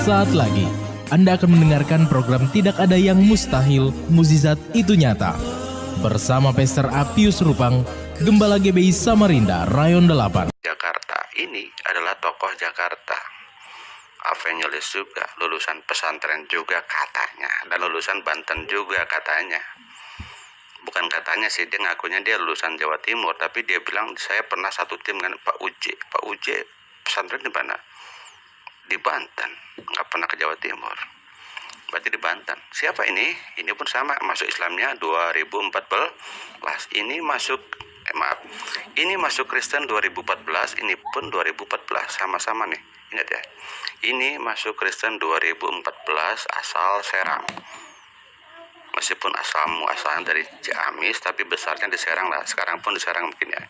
Sesaat lagi, Anda akan mendengarkan program Tidak Ada Yang Mustahil, Mukjizat Itu Nyata. Bersama Pastor Apius Rupang, Gembala GBI Samarinda, Rayon 8. Jakarta ini adalah tokoh Jakarta. Evangelis juga, lulusan pesantren juga katanya. Dan lulusan Banten juga katanya. Bukan katanya sih, dia ngakunya dia lulusan Jawa Timur. Tapi dia bilang, saya pernah satu tim dengan Pak Uji. Pak Uji pesantren di mana? Di Banten, nggak pernah ke Jawa Timur. Berarti di Banten. Siapa ini? Ini pun sama, masuk Islamnya 2014. Ini masuk ini masuk Kristen 2014, ini pun 2014, sama-sama nih. Ingat ya. Ini masuk Kristen 2014, asal Serang. Meskipun asalnya dari Ciamis, tapi besarnya di Serang lah. Sekarang pun di Serang mungkin ya.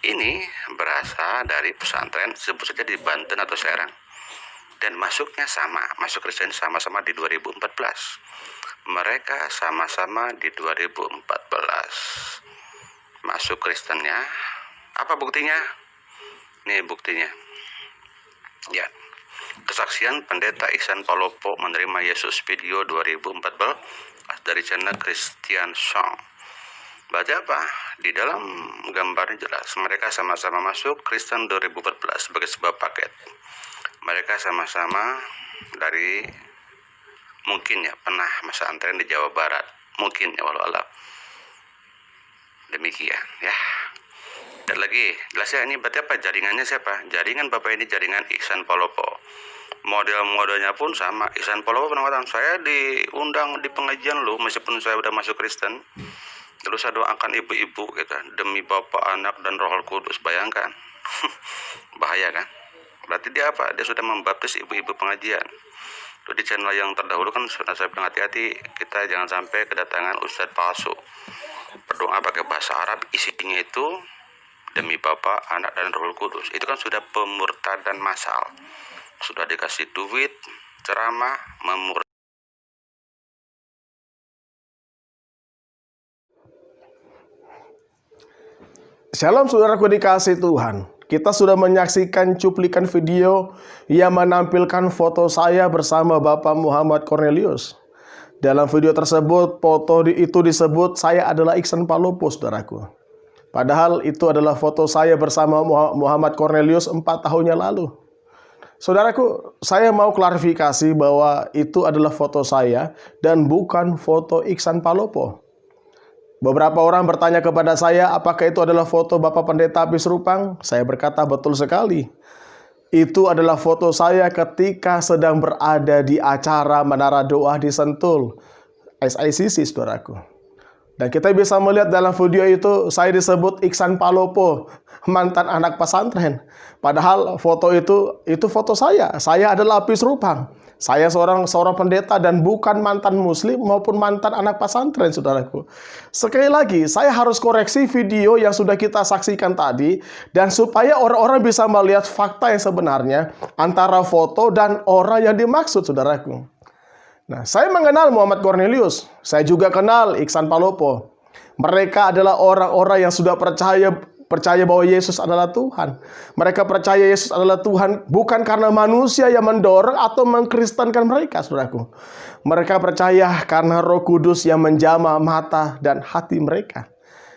Ini berasal dari pesantren, sebut saja di Banten atau Serang. Dan masuknya sama, masuk Kristen sama-sama di 2014. Mereka sama-sama di 2014. Masuk Kristennya. Apa buktinya? Nih buktinya. Ya. Kesaksian Pendeta Ihsan Palopo menerima Yesus video 2014 dari channel Christian Song. Baca apa? Di dalam gambarnya jelas, mereka sama-sama masuk Kristen 2014 sebagai sebuah paket. Mereka sama-sama dari mungkin ya pernah masa antren di Jawa Barat, mungkin ya walau alam. Demikian ya. Dan lagi jelas ya, ini berarti apa? Jaringannya siapa? Jaringan Bapak ini jaringan Ihsan Palopo. Model-modelnya pun sama. Ihsan Palopo pernah mengatakan, saya diundang di pengajian lu meskipun saya udah masuk Kristen. Terus saya doakan ibu-ibu gitu, demi Bapa, Anak dan Roh Kudus. Bayangkan. Bahaya kan? Berarti dia apa? Dia sudah membaptis ibu-ibu pengajian. Itu di channel yang terdahulu kan sudah saya bilang hati-hati, kita jangan sampai kedatangan ustadz palsu. Berdoa pakai bahasa Arab, isinya itu demi Bapa, Anak dan Roh Kudus. Itu kan sudah pemurtadan massal. Sudah dikasih duit, ceramah, memurtad. Shalom saudaraku dikasih Tuhan. Kita sudah menyaksikan cuplikan video yang menampilkan foto saya bersama Bapak Muhammad Cornelius. Dalam video tersebut, foto itu disebut saya adalah Ihsan Palopo, saudaraku. Padahal itu adalah foto saya bersama Muhammad Cornelius 4 tahun yang lalu. Saudaraku, saya mau klarifikasi bahwa itu adalah foto saya dan bukan foto Ihsan Palopo. Beberapa orang bertanya kepada saya, apakah itu adalah foto Bapak Pendeta Apius Rupang? Saya berkata, betul sekali. Itu adalah foto saya ketika sedang berada di acara Menara Doa di Sentul, SICC, saudaraku. Dan kita bisa melihat dalam video itu, saya disebut Ihsan Palopo, mantan anak pesantren. Padahal foto itu foto saya. Saya adalah Apius Rupang. Saya seorang pendeta dan bukan mantan muslim maupun mantan anak pesantren, saudaraku. Sekali lagi, saya harus koreksi video yang sudah kita saksikan tadi, dan supaya orang-orang bisa melihat fakta yang sebenarnya antara foto dan orang yang dimaksud, saudaraku. Nah, saya mengenal Muhammad Cornelius. Saya juga kenal Ihsan Palopo. Mereka adalah orang-orang yang sudah percaya bahwa Yesus adalah Tuhan. Mereka percaya Yesus adalah Tuhan bukan karena manusia yang mendorong atau mengkristenkan mereka, saudaraku. Mereka percaya karena Roh Kudus yang menjamah mata dan hati mereka.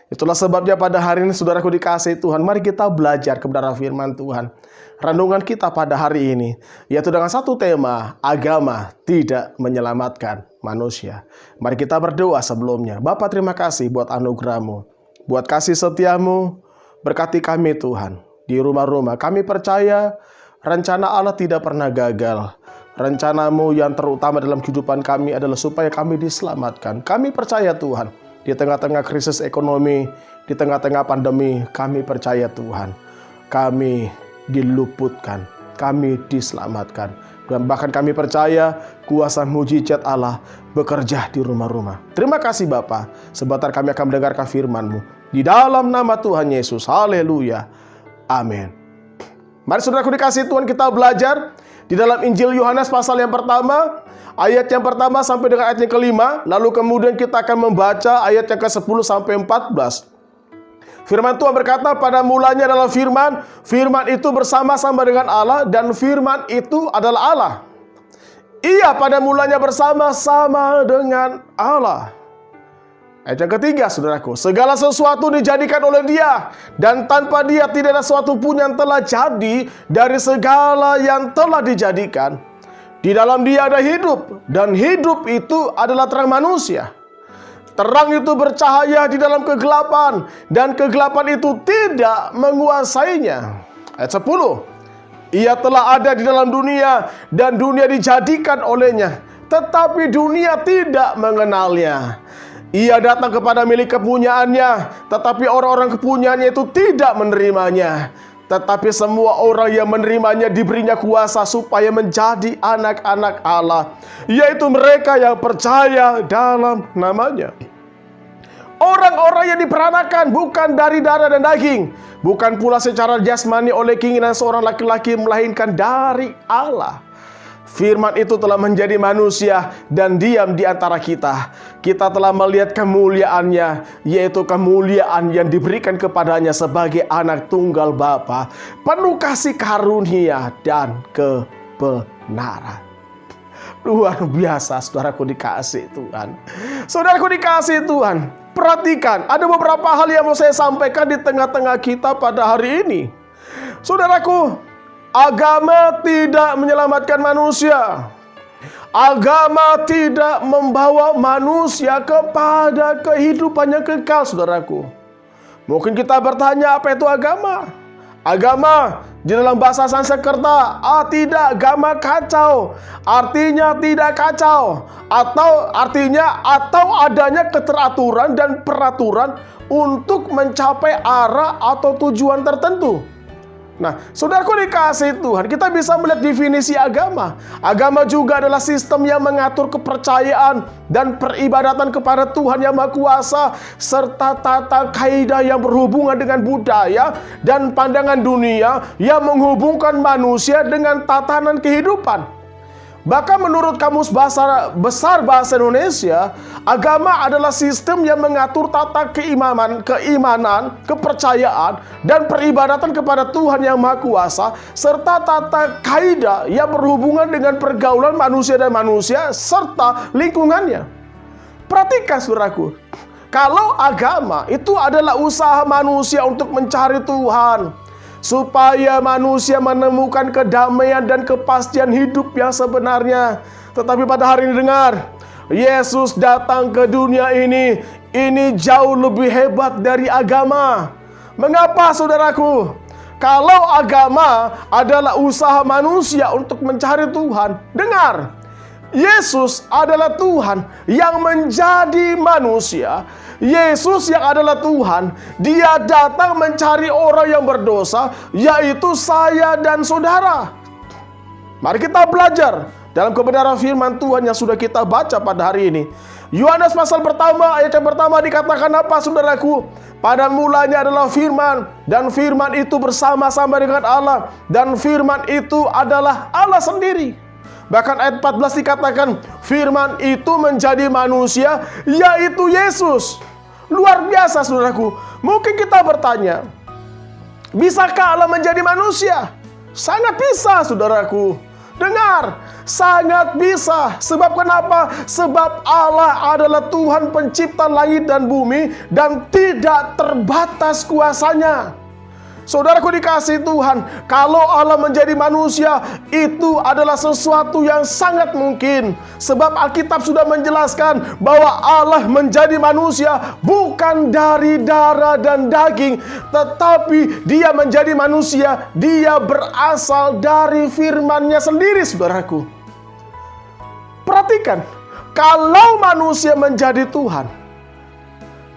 Itulah sebabnya pada hari ini, saudaraku dikasihi Tuhan, mari kita belajar kebenaran firman Tuhan. Renungan kita pada hari ini, yaitu dengan satu tema, agama tidak menyelamatkan manusia. Mari kita berdoa sebelumnya. Bapa, terima kasih buat anugerah-Mu, buat kasih setia-Mu. Berkati kami Tuhan, di rumah-rumah. Kami percaya rencana Allah tidak pernah gagal. Rencana-Mu yang terutama dalam kehidupan kami adalah supaya kami diselamatkan. Kami percaya Tuhan, di tengah-tengah krisis ekonomi, di tengah-tengah pandemi, kami percaya Tuhan, kami diluputkan, kami diselamatkan. Dan bahkan kami percaya kuasa mujizat Allah bekerja di rumah-rumah. Terima kasih Bapa. Sebentar kami akan mendengarkan firman-Mu. Di dalam nama Tuhan Yesus. Haleluya. Amin. Mari saudaraku dikasih Tuhan, kita belajar di dalam Injil Yohanes pasal yang pertama, ayat yang pertama sampai dengan ayat yang kelima. Lalu kemudian kita akan membaca ayat yang ke-10 sampai 14. Firman Tuhan berkata, pada mulanya adalah firman. Firman itu bersama-sama dengan Allah, dan firman itu adalah Allah. Ia pada mulanya bersama-sama dengan Allah. Ayat yang ketiga, saudaraku, segala sesuatu dijadikan oleh Dia, dan tanpa Dia tidak ada sesuatu pun yang telah jadi dari segala yang telah dijadikan. Di dalam Dia ada hidup, dan hidup itu adalah terang manusia. Terang itu bercahaya di dalam kegelapan, dan kegelapan itu tidak menguasainya. Ayat 10, Ia telah ada di dalam dunia, dan dunia dijadikan olehnya, tetapi dunia tidak mengenalnya. Ia datang kepada milik kepunyaannya, tetapi orang-orang kepunyaannya itu tidak menerimanya. Tetapi semua orang yang menerimanya diberinya kuasa supaya menjadi anak-anak Allah, yaitu mereka yang percaya dalam namanya. Orang-orang yang diperanakan bukan dari darah dan daging, bukan pula secara jasmani oleh keinginan seorang laki-laki, melainkan dari Allah. Firman itu telah menjadi manusia dan diam di antara kita. Kita telah melihat kemuliaannya, yaitu kemuliaan yang diberikan kepadanya sebagai anak tunggal Bapa, penuh kasih karunia dan kebenaran. Luar biasa, saudaraku dikasih Tuhan. Saudaraku dikasih Tuhan, perhatikan, ada beberapa hal yang mau saya sampaikan di tengah-tengah kita pada hari ini. Saudaraku, agama tidak menyelamatkan manusia. Agama tidak membawa manusia kepada kehidupan yang kekal, saudaraku. Mungkin kita bertanya, apa itu agama? Agama di dalam bahasa Sanskerta, tidak, agama kacau. Artinya tidak kacau. Atau adanya keteraturan dan peraturan untuk mencapai arah atau tujuan tertentu. Nah, saudaraku dikasih Tuhan, kita bisa melihat definisi agama. Agama juga adalah sistem yang mengatur kepercayaan dan peribadatan kepada Tuhan Yang Maha Kuasa, serta tata kaidah yang berhubungan dengan budaya dan pandangan dunia yang menghubungkan manusia dengan tatanan kehidupan. Bahkan menurut Kamus Besar Bahasa Indonesia, agama adalah sistem yang mengatur tata keimanan, kepercayaan, dan peribadatan kepada Tuhan Yang Maha Kuasa, serta tata kaidah yang berhubungan dengan pergaulan manusia dan manusia, serta lingkungannya. Perhatikan, saudaraku, kalau agama itu adalah usaha manusia untuk mencari Tuhan, supaya manusia menemukan kedamaian dan kepastian hidup yang sebenarnya. Tetapi pada hari ini dengar, Yesus datang ke dunia ini jauh lebih hebat dari agama. Mengapa, saudaraku? Kalau agama adalah usaha manusia untuk mencari Tuhan, dengar, Yesus adalah Tuhan yang menjadi manusia. Yesus yang adalah Tuhan, Dia datang mencari orang yang berdosa, yaitu saya dan saudara. Mari kita belajar dalam kebenaran firman Tuhan yang sudah kita baca pada hari ini. Yohanes pasal pertama, ayat yang pertama dikatakan apa, saudaraku? Pada mulanya adalah firman, dan firman itu bersama-sama dengan Allah, dan firman itu adalah Allah sendiri. Bahkan ayat 14 dikatakan, firman itu menjadi manusia, yaitu Yesus. Luar biasa, saudaraku. Mungkin kita bertanya, bisakah Allah menjadi manusia? Sangat bisa, saudaraku. Dengar, sangat bisa. Sebab kenapa? Sebab Allah adalah Tuhan pencipta langit dan bumi, dan tidak terbatas kuasanya. Saudaraku dikasih Tuhan, kalau Allah menjadi manusia, itu adalah sesuatu yang sangat mungkin. Sebab Alkitab sudah menjelaskan bahwa Allah menjadi manusia bukan dari darah dan daging, tetapi Dia menjadi manusia, Dia berasal dari firman-Nya sendiri, saudaraku. Perhatikan, kalau manusia menjadi Tuhan,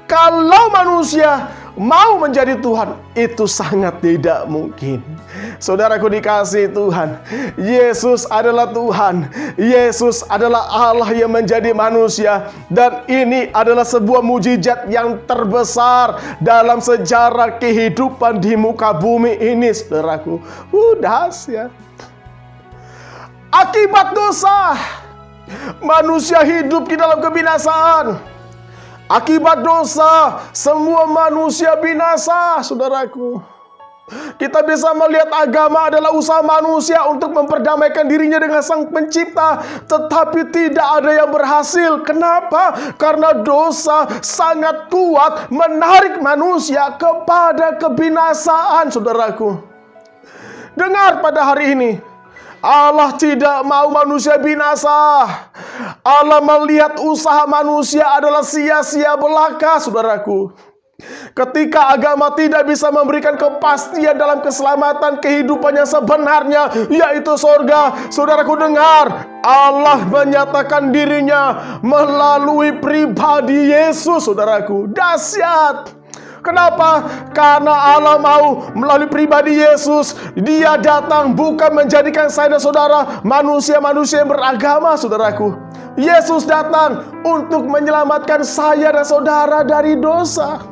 kalau manusia mau menjadi Tuhan, itu sangat tidak mungkin. Saudaraku dikasih Tuhan, Yesus adalah Tuhan. Yesus adalah Allah yang menjadi manusia. Dan ini adalah sebuah mujizat yang terbesar dalam sejarah kehidupan di muka bumi ini, saudaraku. Dahsyat. Akibat dosa, manusia hidup di dalam kebinasaan. Akibat dosa, semua manusia binasa, saudaraku. Kita bisa melihat agama adalah usaha manusia untuk memperdamaikan dirinya dengan Sang Pencipta, tetapi tidak ada yang berhasil. Kenapa? Karena dosa sangat kuat menarik manusia kepada kebinasaan, saudaraku. Dengar pada hari ini, Allah tidak mau manusia binasa. Allah melihat usaha manusia adalah sia-sia belaka, saudaraku. Ketika agama tidak bisa memberikan kepastian dalam keselamatan kehidupan yang sebenarnya, yaitu surga, saudaraku dengar, Allah menyatakan dirinya melalui pribadi Yesus, saudaraku. Dahsyat. Kenapa? Karena Allah mau melalui pribadi Yesus. Dia datang bukan menjadikan saya dan saudara manusia-manusia yang beragama, saudaraku. Yesus datang untuk menyelamatkan saya dan saudara dari dosa.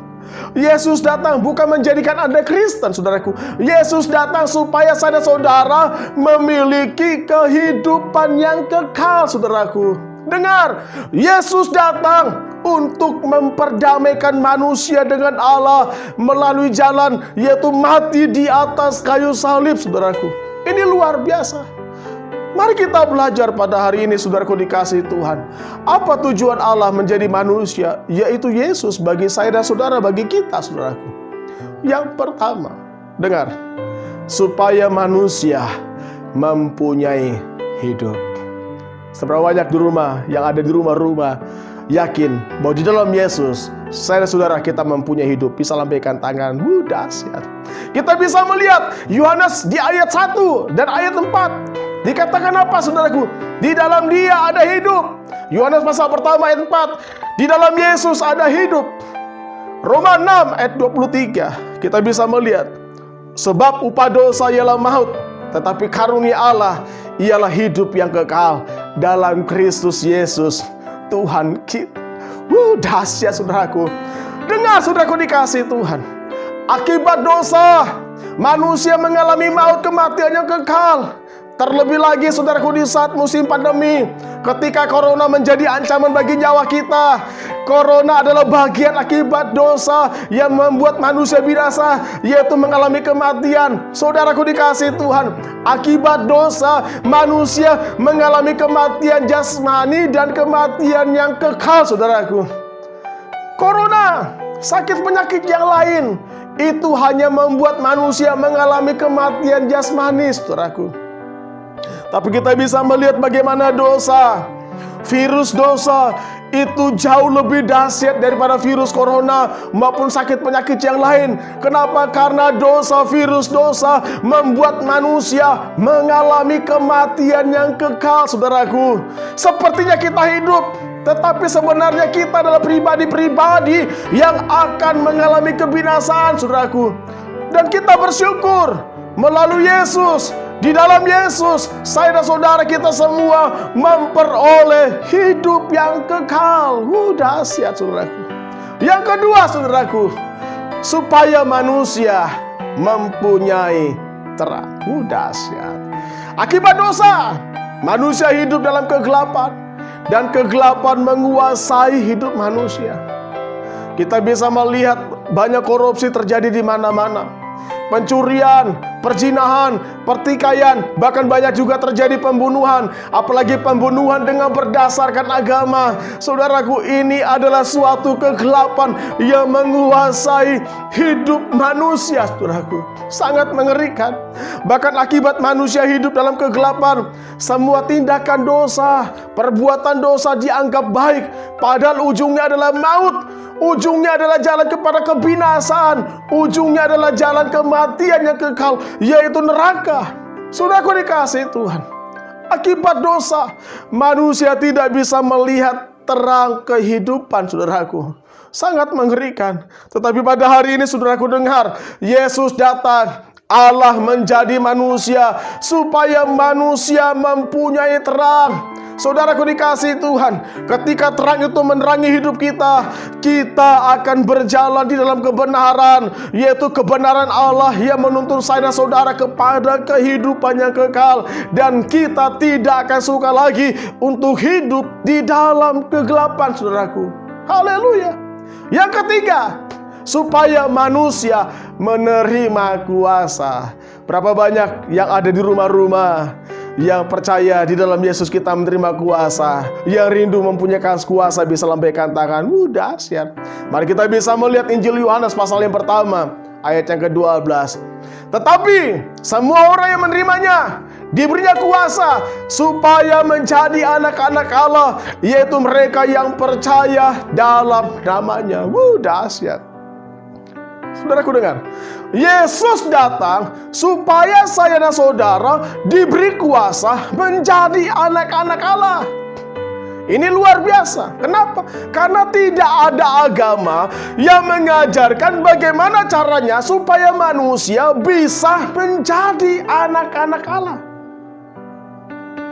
Yesus datang bukan menjadikan Anda Kristen, saudaraku. Yesus datang supaya saya dan saudara memiliki kehidupan yang kekal, saudaraku. Dengar, Yesus datang untuk memperdamaikan manusia dengan Allah melalui jalan, yaitu mati di atas kayu salib, saudaraku. Ini luar biasa. Mari kita belajar pada hari ini, saudaraku dikasihi Tuhan. Apa tujuan Allah menjadi manusia? Yaitu Yesus bagi saya dan saudara, bagi kita, saudaraku. Yang pertama, dengar, supaya manusia mempunyai hidup. Seberapa banyak di rumah, yang ada di rumah-rumah, yakin bahwa di dalam Yesus, saya dan saudara kita mempunyai hidup. Bisa lambaikan tangan, dahsyat. Kita bisa melihat Yohanes di ayat 1 dan ayat 4. Dikatakan apa, saudaraku? Di dalam Dia ada hidup. Yohanes pasal pertama ayat 4. Di dalam Yesus ada hidup. Roma 6 ayat 23. Kita bisa melihat, sebab upah dosa ialah maut, tetapi karunia Allah ialah hidup yang kekal dalam Kristus Yesus Tuhan kita. Dahsyat, saudaraku. Dengar, saudaraku dikasihi Tuhan. Akibat dosa, manusia mengalami maut, kematian yang kekal. Terlebih lagi, saudaraku, di saat musim pandemi, ketika corona menjadi ancaman bagi nyawa kita. Corona adalah bagian akibat dosa yang membuat manusia binasa, yaitu mengalami kematian. Saudaraku dikasihi Tuhan, akibat dosa manusia mengalami kematian jasmani dan kematian yang kekal, saudaraku. Corona, sakit penyakit yang lain, itu hanya membuat manusia mengalami kematian jasmani, saudaraku. Tapi kita bisa melihat bagaimana dosa, virus dosa itu jauh lebih dahsyat daripada virus corona maupun sakit penyakit yang lain. Kenapa? Karena dosa, virus dosa membuat manusia mengalami kematian yang kekal, saudaraku. Sepertinya kita hidup, tetapi sebenarnya kita adalah pribadi-pribadi yang akan mengalami kebinasaan, saudaraku. Dan kita bersyukur melalui Yesus. Di dalam Yesus, saya dan saudara kita semua memperoleh hidup yang kekal. Dahsyat, saudaraku. Yang kedua, saudaraku, supaya manusia mempunyai terang. Dahsyat. Akibat dosa, manusia hidup dalam kegelapan, dan kegelapan menguasai hidup manusia. Kita bisa melihat banyak korupsi terjadi di mana-mana. Pencurian, perzinahan, pertikaian, bahkan banyak juga terjadi pembunuhan. Apalagi pembunuhan dengan berdasarkan agama. Saudaraku, ini adalah suatu kegelapan yang menguasai hidup manusia, saudaraku. Sangat mengerikan. Bahkan akibat manusia hidup dalam kegelapan, semua tindakan dosa, perbuatan dosa dianggap baik, padahal ujungnya adalah maut. Ujungnya adalah jalan kepada kebinasaan. Ujungnya adalah jalan kematian yang kekal, yaitu neraka. Saudaraku dikasihi Tuhan, akibat dosa, manusia tidak bisa melihat terang kehidupan, saudaraku. Sangat mengerikan. Tetapi pada hari ini, saudaraku dengar, Yesus datang. Allah menjadi manusia supaya manusia mempunyai terang. Saudaraku dikasihi Tuhan, ketika terang itu menerangi hidup kita, kita akan berjalan di dalam kebenaran, yaitu kebenaran Allah yang menuntun saya dan saudara kepada kehidupan yang kekal. Dan kita tidak akan suka lagi untuk hidup di dalam kegelapan, saudaraku. Haleluya. Yang ketiga, supaya manusia menerima kuasa. Berapa banyak yang ada di rumah-rumah yang percaya di dalam Yesus kita menerima kuasa, yang rindu mempunyai kuasa bisa lambaikan tangan. Dahsyat. Mari kita bisa melihat Injil Yohanes pasal yang pertama ayat yang ke-12. Tetapi semua orang yang menerimanya diberinya kuasa supaya menjadi anak-anak Allah, yaitu mereka yang percaya dalam namanya. Dahsyat. Saudaraku dengar, Yesus datang supaya saya dan saudara diberi kuasa menjadi anak-anak Allah. Ini luar biasa. Kenapa? Karena tidak ada agama yang mengajarkan bagaimana caranya supaya manusia bisa menjadi anak-anak Allah.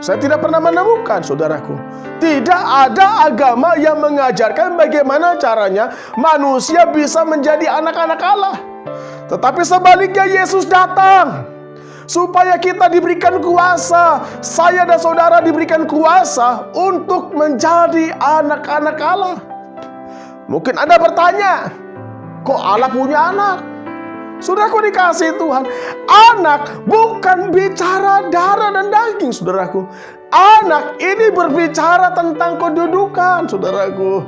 Saya tidak pernah menemukan, saudaraku, tidak ada agama yang mengajarkan bagaimana caranya manusia bisa menjadi anak-anak Allah. Tetapi sebaliknya Yesus datang supaya kita diberikan kuasa, saya dan saudara diberikan kuasa untuk menjadi anak-anak Allah. Mungkin Anda bertanya, kok Allah punya anak? Saudaraku dikasih Tuhan, anak bukan bicara darah dan daging, saudaraku. Anak ini berbicara tentang kedudukan, saudaraku.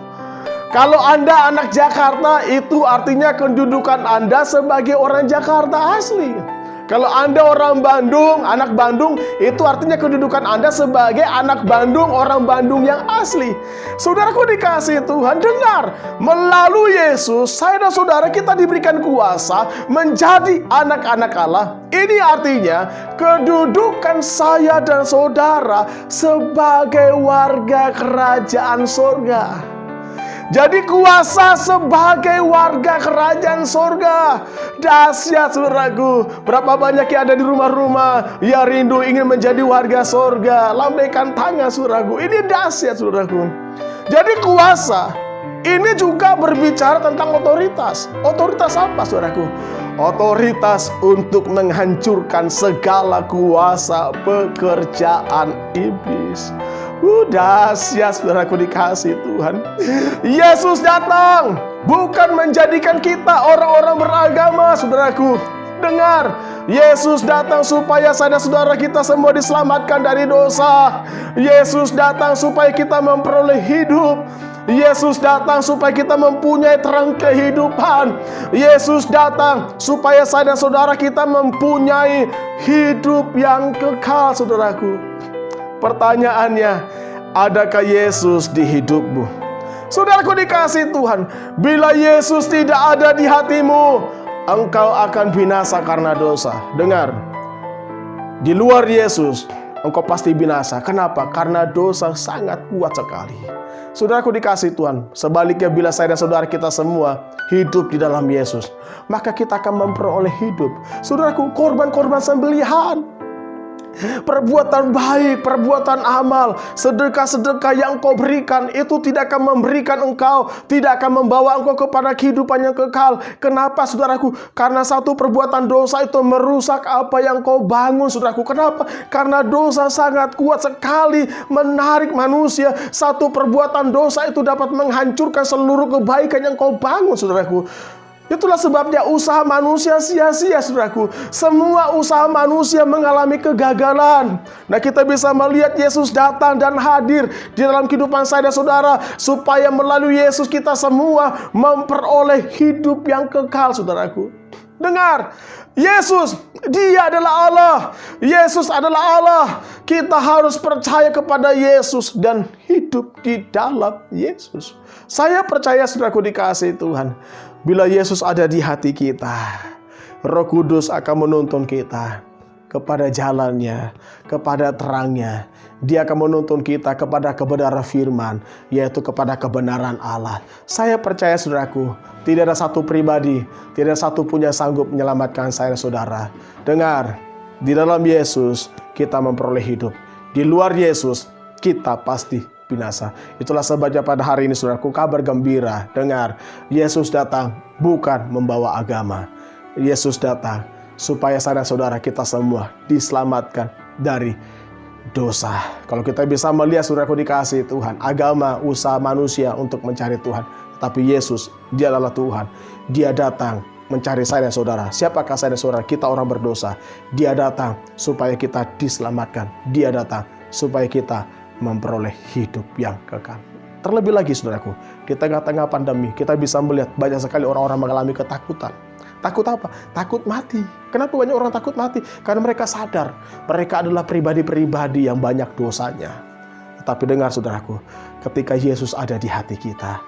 Kalau Anda anak Jakarta, itu artinya kedudukan Anda sebagai orang Jakarta asli. Kalau Anda orang Bandung, anak Bandung, itu artinya kedudukan Anda sebagai anak Bandung, orang Bandung yang asli. Saudaraku dikasih Tuhan, dengar, melalui Yesus, saya dan saudara kita diberikan kuasa menjadi anak-anak Allah. Ini artinya kedudukan saya dan saudara sebagai warga kerajaan surga. Jadi kuasa sebagai warga kerajaan surga. Dahsyat, saudaraku. Berapa banyak yang ada di rumah-rumah yang rindu ingin menjadi warga surga. Lambaikan tangan, saudaraku. Ini dahsyat, saudaraku. Jadi kuasa ini juga berbicara tentang otoritas. Otoritas apa, saudaraku? Otoritas untuk menghancurkan segala kuasa pekerjaan iblis. Dahsyat, saudaraku dikasih Tuhan. Yesus datang bukan menjadikan kita orang-orang beragama, saudaraku. Dengar, Yesus datang supaya saya dan saudara kita semua diselamatkan dari dosa. Yesus datang supaya kita memperoleh hidup. Yesus datang supaya kita mempunyai terang kehidupan. Yesus datang supaya saya dan saudara kita mempunyai hidup yang kekal, saudaraku. Pertanyaannya, adakah Yesus di hidupmu? Saudaraku dikasih Tuhan, bila Yesus tidak ada di hatimu, engkau akan binasa karena dosa. Dengar, di luar Yesus, engkau pasti binasa. Kenapa? Karena dosa sangat kuat sekali. Saudaraku dikasih Tuhan, sebaliknya bila saya dan saudara kita semua hidup di dalam Yesus, maka kita akan memperoleh hidup. Saudaraku, korban-korban sembelihan, perbuatan baik, perbuatan amal, sedekah-sedekah yang kau berikan, itu tidak akan memberikan engkau, tidak akan membawa engkau kepada kehidupan yang kekal. Kenapa, saudaraku? Karena satu perbuatan dosa itu merusak apa yang kau bangun, saudaraku. Kenapa? Karena dosa sangat kuat sekali menarik manusia. Satu perbuatan dosa itu dapat menghancurkan seluruh kebaikan yang kau bangun, saudaraku. Itulah sebabnya usaha manusia sia-sia, saudaraku. Semua usaha manusia mengalami kegagalan. Nah, kita bisa melihat Yesus datang dan hadir di dalam kehidupan saya dan saudara, supaya melalui Yesus kita semua memperoleh hidup yang kekal, saudaraku. Dengar, Yesus, Dia adalah Allah. Yesus adalah Allah. Kita harus percaya kepada Yesus dan hidup di dalam Yesus. Saya percaya, saudaraku dikasihi Tuhan, bila Yesus ada di hati kita, Roh Kudus akan menuntun kita kepada jalannya, kepada terangnya. Dia akan menuntun kita kepada kebenaran firman, yaitu kepada kebenaran Allah. Saya percaya, saudaraku, tidak ada satu pribadi, tidak ada satu pun yang sanggup menyelamatkan saya dan saudara. Dengar, di dalam Yesus kita memperoleh hidup. Di luar Yesus kita pasti binasa. Itulah sebabnya pada hari ini, saudaraku, kabar gembira. Dengar, Yesus datang bukan membawa agama. Yesus datang supaya saya dan saudara kita semua diselamatkan dari dosa. Kalau kita bisa melihat, saudaraku dikasihi Tuhan, agama usaha manusia untuk mencari Tuhan, Tetapi Yesus, dia adalah Tuhan. Dia datang mencari saya dan saudara. Siapakah saya dan saudara? Kita orang berdosa. Dia datang supaya kita diselamatkan. Dia datang supaya kita memperoleh hidup yang kekal. Terlebih lagi saudaraku, di tengah-tengah pandemi kita bisa melihat banyak sekali orang-orang mengalami ketakutan. Takut apa? Takut mati. Kenapa banyak orang takut mati? Karena mereka sadar mereka adalah pribadi-pribadi yang banyak dosanya. Tetapi dengar saudaraku, ketika Yesus ada di hati kita,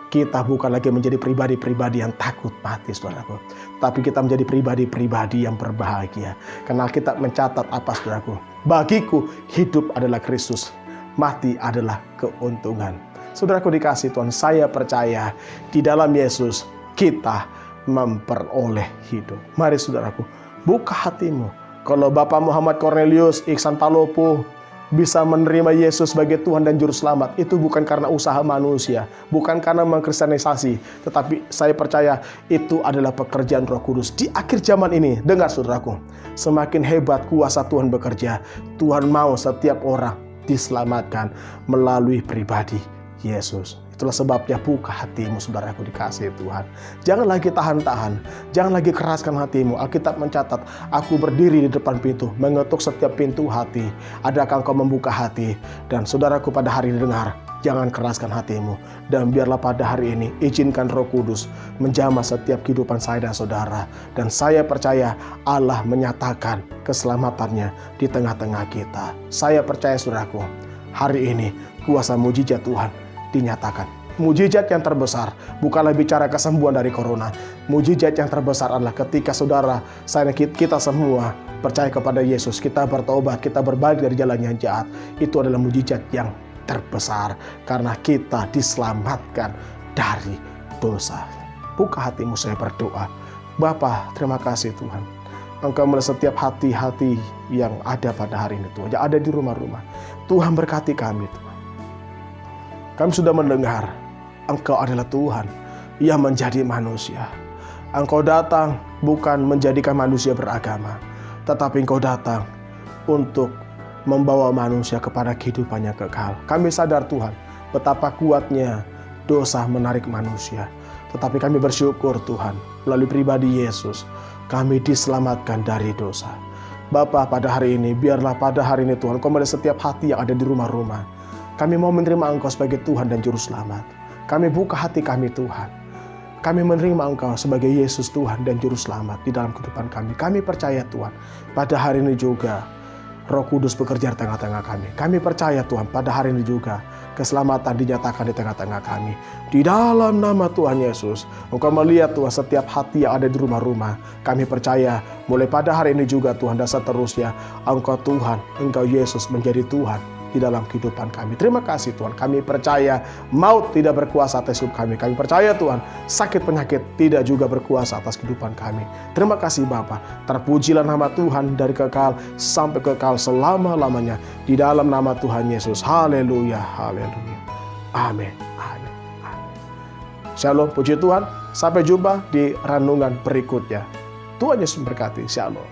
kita bukan lagi menjadi pribadi-pribadi yang takut mati saudaraku, tapi kita menjadi pribadi-pribadi yang berbahagia. Karena kita mencatat apa saudaraku? Bagiku hidup adalah Kristus, mati adalah keuntungan. Saudaraku dikasih Tuhan, saya percaya di dalam Yesus kita memperoleh hidup. Mari saudaraku, buka hatimu. Kalau Bapak Muhammad Cornelius Iksan Palopo bisa menerima Yesus sebagai Tuhan dan Juru Selamat, itu bukan karena usaha manusia, bukan karena mengkristenisasi, tetapi saya percaya itu adalah pekerjaan Roh Kudus. Di akhir zaman ini, dengar saudaraku, semakin hebat kuasa Tuhan bekerja. Tuhan mau setiap orang diselamatkan melalui pribadi Yesus. Itulah sebabnya buka hatimu saudaraku dikasih Tuhan. Jangan lagi tahan-tahan, jangan lagi keraskan hatimu. Alkitab mencatat, aku berdiri di depan pintu, mengetuk setiap pintu hati. Adakah engkau membuka hati? Dan saudaraku pada hari ini dengar, jangan keraskan hatimu. Dan biarlah pada hari ini izinkan Roh Kudus menjamah setiap kehidupan saya dan saudara. Dan saya percaya Allah menyatakan keselamatannya di tengah-tengah kita. Saya percaya saudaraku, hari ini kuasa mujizat Tuhan dinyatakan. Mujizat yang terbesar bukanlah bicara kesembuhan dari corona. Mujizat yang terbesar adalah ketika saudara, saya, kita semua percaya kepada Yesus, kita bertobat, kita berbalik dari jalan yang jahat. Itu adalah mujizat yang terbesar karena kita diselamatkan dari dosa. Buka hatimu, saya berdoa. Bapa, terima kasih Tuhan. Engkau melihat setiap hati-hati yang ada pada hari ini Tuhan, yang ada di rumah-rumah. Tuhan berkati kami Tuhan. Kami sudah mendengar Engkau adalah Tuhan yang menjadi manusia. Engkau datang bukan menjadikan manusia beragama, tetapi Engkau datang untuk membawa manusia kepada kehidupan yang kekal. Kami sadar Tuhan betapa kuatnya dosa menarik manusia. Tetapi kami bersyukur Tuhan, melalui pribadi Yesus kami diselamatkan dari dosa. Bapa, pada hari ini, biarlah pada hari ini Tuhan, Engkau melihat setiap hati yang ada di rumah-rumah. Kami mau menerima Engkau sebagai Tuhan dan Juru Selamat. Kami buka hati kami Tuhan. Kami menerima Engkau sebagai Yesus Tuhan dan Juru Selamat di dalam kehidupan kami. Kami percaya Tuhan, pada hari ini juga Roh Kudus bekerja di tengah-tengah kami. Kami percaya Tuhan, pada hari ini juga keselamatan dinyatakan di tengah-tengah kami. Di dalam nama Tuhan Yesus, Engkau melihat Tuhan setiap hati yang ada di rumah-rumah. Kami percaya mulai pada hari ini juga Tuhan dan seterusnya, Engkau Tuhan, Engkau Yesus menjadi Tuhan di dalam kehidupan kami. Terima kasih Tuhan, kami percaya maut tidak berkuasa atas hidup kami. Kami percaya Tuhan, sakit penyakit tidak juga berkuasa atas kehidupan kami. Terima kasih Bapa, terpujilah nama Tuhan dari kekal sampai kekal selama-lamanya. Di dalam nama Tuhan Yesus, haleluya, haleluya, amin, amin, amin. Shalom, puji Tuhan, sampai jumpa di renungan berikutnya. Tuhan Yesus memberkati, shalom.